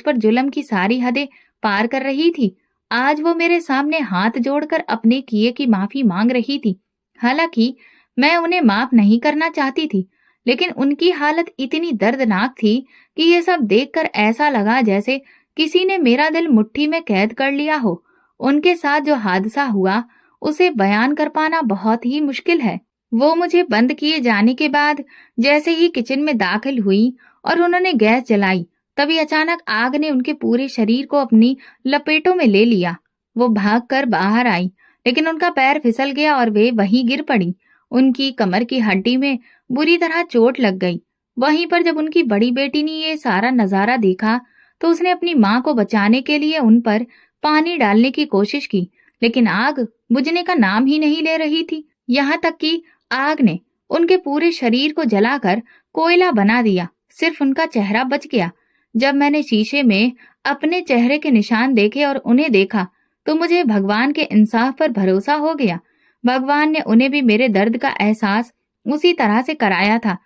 पर जुल्म की सारी हदें पार कर रही थी, आज वो मेरे सामने हाथ जोड़कर अपने किए की माफी मांग रही थी। हालांकि मैं उन्हें माफ नहीं करना चाहती थी, लेकिन उनकी हालत इतनी दर्दनाक थी कि ये सब देखकर ऐसा लगा जैसे किसी ने मेरा दिल मुट्ठी में कैद कर लिया हो। उनके साथ जो हादसा हुआ उसे बयान कर पाना बहुत ही मुश्किल है। वो मुझे बंद किए जाने के बाद जैसे ही किचन में दाखिल हुई और उन्होंने गैस जलाई तभी अचानक आग ने उनके पूरे शरीर को अपनी लपेटों में ले लिया। वो भागकर बाहर आई, लेकिन उनका पैर फिसल गया और वे वहीं गिर पड़ी। उनकी कमर की हड्डी में बुरी तरह चोट लग गई। वहीं पर जब उनकी बड़ी बेटी ने ये सारा नजारा देखा तो उसने अपनी माँ को बचाने के लिए उन पर पानी डालने की कोशिश की, लेकिन आग बुझने का नाम ही नहीं ले रही थी। यहाँ तक कि आग ने उनके पूरे शरीर को जलाकर कोयला बना दिया। सिर्फ उनका चेहरा बच गया। जब मैंने शीशे में अपने चेहरे के निशान देखे और उन्हें देखा तो मुझे भगवान के इंसाफ पर भरोसा हो गया। भगवान ने उन्हें भी मेरे दर्द का एहसास उसी तरह से कराया था।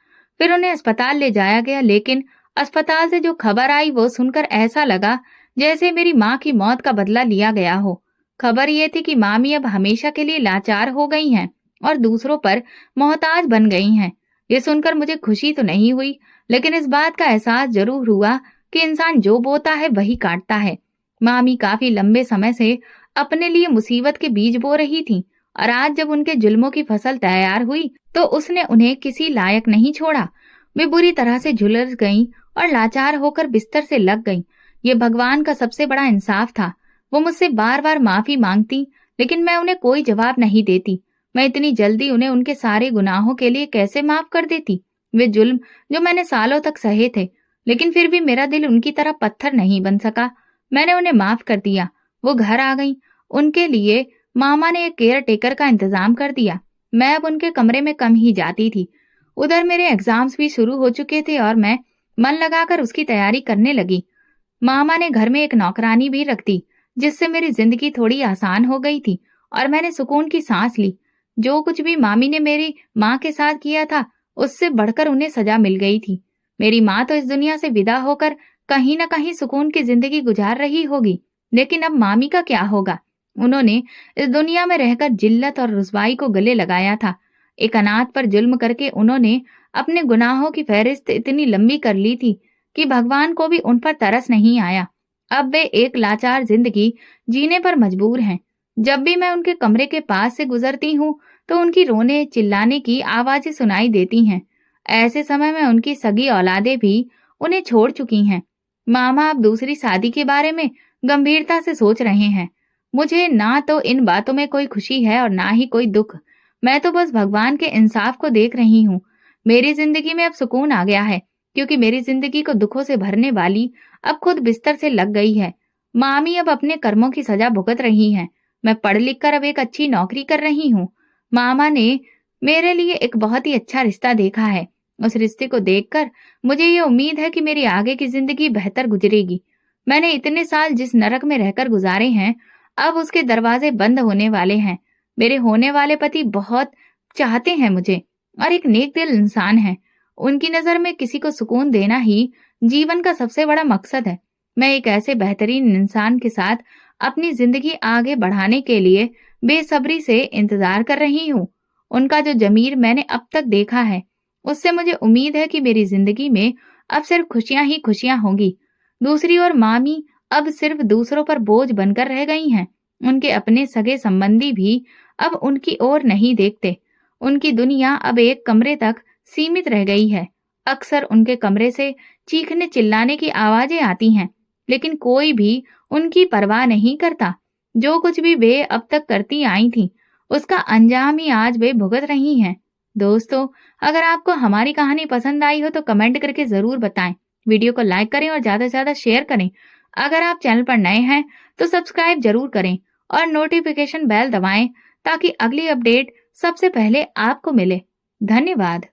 फिर उन्हें अस्पताल ले जाया गया, लेकिन अस्पताल से जो खबर आई वो सुनकर ऐसा लगा जैसे मेरी माँ की मौत का बदला लिया गया हो। खबर ये थी कि मामी अब हमेशा के लिए लाचार हो गई हैं और दूसरों पर मोहताज बन गई हैं। ये सुनकर मुझे खुशी तो नहीं हुई, लेकिन इस बात का एहसास जरूर हुआ कि इंसान जो बोता है वही काटता है। मामी काफी लंबे समय से अपने लिए मुसीबत के बीज बो रही थी और आज जब उनके जुल्मों की फसल तैयार हुई तो उसने उन्हें किसी लायक नहीं छोड़ा। वे बुरी तरह से झुलस गईं और लाचार होकर बिस्तर से लग गईं। ये भगवान का सबसे बड़ा इंसाफ था। वो मुझसे बार बार माफी मांगती, लेकिन मैं उन्हें कोई जवाब नहीं देती। मैं इतनी जल्दी उन्हें उनके सारे गुनाहों के लिए कैसे माफ कर देती? वे जुल्म जो मैंने सालों तक सहे थे, लेकिन फिर भी मेरा दिल उनकी तरह पत्थर नहीं बन सका। मैंने उन्हें माफ कर दिया। वो घर आ गईं। उनके लिए मामा ने एक केयर टेकर का इंतजाम कर दिया। मैं अब उनके कमरे में कम ही जाती थी। उधर मेरे एग्जाम्स भी शुरू हो चुके थे और मैं मन लगाकर उसकी तैयारी करने लगी। मामा ने घर में एक नौकरानी भी रख दी, जिससे मेरी जिंदगी थोड़ी आसान हो गई थी और मैंने सुकून की सांस ली। जो कुछ भी मामी ने मेरी माँ के साथ किया था, उससे बढ़कर उन्हें सजा मिल गई थी। मेरी माँ तो इस दुनिया से विदा होकर कहीं न कहीं सुकून की जिंदगी गुजार रही होगी, लेकिन अब मामी का क्या होगा? उन्होंने इस दुनिया में रहकर जिल्लत और रुसवाई को गले लगाया था। एक अनाथ पर जुल्म करके उन्होंने अपने गुनाहों की फहरिस्त इतनी लंबी कर ली थी कि भगवान को भी उन पर तरस नहीं आया। अब वे एक लाचार जिंदगी जीने पर मजबूर हैं। जब भी मैं उनके कमरे के पास से गुजरती हूँ तो उनकी रोने चिल्लाने की आवाजें सुनाई देती हैं। ऐसे समय में उनकी सगी औलादें भी उन्हें छोड़ चुकी हैं। मामा अब दूसरी शादी के बारे में गंभीरता से सोच रहे हैं। मुझे ना तो इन बातों में कोई खुशी है और ना ही कोई दुख। मैं तो बस भगवान के इंसाफ को देख रही हूँ। मेरी जिंदगी में अब सुकून आ गया है, क्योंकि मेरी जिंदगी को दुखों से भरने वाली अब खुद बिस्तर से लग गई है। मामी अब अपने कर्मों की सजा भुगत रही हैं। मैं पढ़ लिख कर अब एक अच्छी नौकरी कर रही हूँ। मामा ने मेरे लिए एक बहुत ही अच्छा रिश्ता देखा है। उस रिश्ते को देखकर मुझे ये उम्मीद है कि मेरी आगे की जिंदगी बेहतर गुजरेगी। मैंने इतने साल जिस नरक में रहकर गुजारे हैं, अब उसके दरवाजे बंद होने वाले हैं। मेरे होने वाले पति बहुत चाहते हैं मुझे और एक नेक दिल इंसान है। उनकी नजर में किसी को सुकून देना ही जीवन का सबसे बड़ा मकसद है। मैं एक ऐसे बेहतरीन इंसान के साथ अपनी जिंदगी आगे बढ़ाने के लिए बेसब्री से इंतजार कर रही हूँ। उनका जो जमीर मैंने अब तक देखा है, उससे मुझे उम्मीद है कि मेरी जिंदगी में अब सिर्फ खुशियां ही खुशियां होंगी। दूसरी ओर मामी अब सिर्फ दूसरों पर बोझ बनकर रह गई हैं। उनके अपने सगे संबंधी भी अब उनकी ओर नहीं देखते। उनकी दुनिया अब एक कमरे तक सीमित रह गई है। अक्सर उनके कमरे से चीखने चिल्लाने की आवाजें आती हैं, लेकिन कोई भी उनकी परवाह नहीं करता। जो कुछ भी वे अब तक करती आई थीं, उसका अंजाम ही आज वे भुगत रही हैं। दोस्तों, अगर आपको हमारी कहानी पसंद आई हो तो कमेंट करके जरूर बताएं। वीडियो को लाइक करें और ज्यादा से ज्यादा शेयर करें। अगर आप चैनल पर नए हैं तो सब्सक्राइब जरूर करें और नोटिफिकेशन बेल दबाएं ताकि अगली अपडेट सबसे पहले आपको मिले। धन्यवाद।